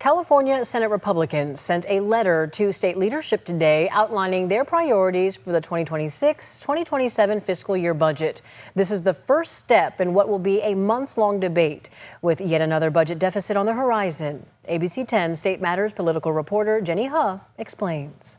California Senate Republicans sent a letter to state leadership today outlining their priorities for the 2026-2027 fiscal year budget. This is the first step in what will be a months-long debate, with yet another budget deficit on the horizon. ABC 10 State Matters political reporter Jenny Huh explains.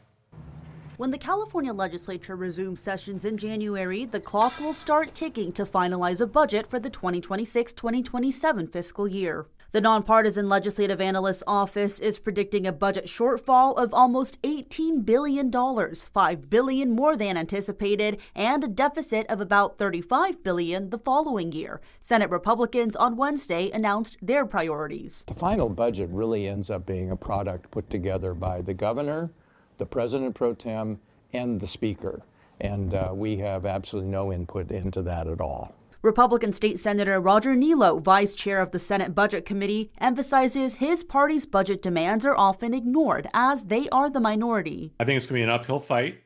When the California Legislature resumes sessions in January, the clock will start ticking to finalize a budget for the 2026-2027 fiscal year. The nonpartisan Legislative Analyst Office is predicting a budget shortfall of almost $18 billion, $5 billion more than anticipated, and a deficit of about $35 billion the following year. Senate Republicans on Wednesday announced their priorities. The final budget really ends up being a product put together by the governor, the president pro tem, and the speaker. And we have absolutely no input into that at all. Republican State Senator Roger Nilo, vice chair of the Senate Budget Committee, emphasizes his party's budget demands are often ignored as they are the minority. I think it's going to be an uphill fight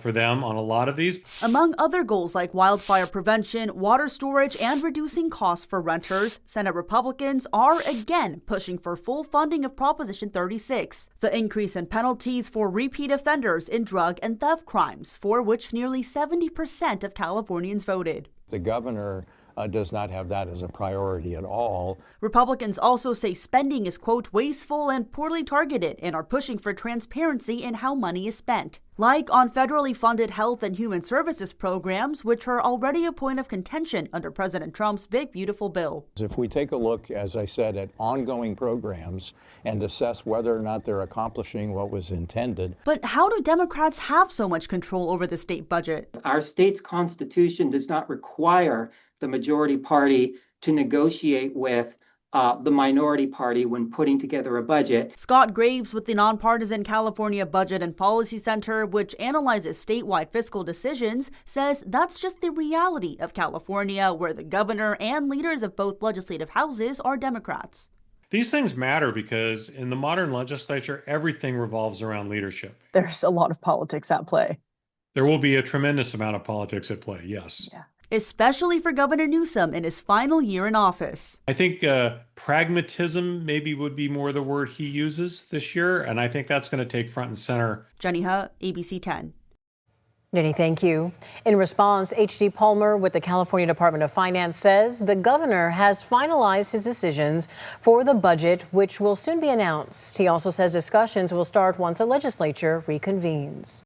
for them on a lot of these. Among other goals like wildfire prevention, water storage, and reducing costs for renters, Senate Republicans are again pushing for full funding of Proposition 36, the increase in penalties for repeat offenders in drug and theft crimes, for which nearly 70% of Californians voted. The governor does not have that as a priority at all. Republicans also say spending is, quote, wasteful and poorly targeted and are pushing for transparency in how money is spent, like on federally funded health and human services programs, which are already a point of contention under President Trump's big, beautiful bill. If we take a look, as I said, at ongoing programs and assess whether or not they're accomplishing what was intended. But how do Democrats have so much control over the state budget? Our state's constitution does not require the majority party to negotiate with the minority party when putting together a budget. Scott Graves with the nonpartisan California Budget and Policy Center, which analyzes statewide fiscal decisions, says that's just the reality of California, where the governor and leaders of both legislative houses are Democrats. These things matter because in the modern legislature, everything revolves around leadership. There's a lot of politics at play. There will be a tremendous amount of politics at play, yes. Yeah. Especially for Governor Newsom in his final year in office. I think pragmatism maybe would be more the word he uses this year, and I think that's going to take front and center. Jenny Huh, ABC 10. Jenny, thank you. In response, H.D. Palmer with the California Department of Finance says the governor has finalized his decisions for the budget, which will soon be announced. He also says discussions will start once the legislature reconvenes.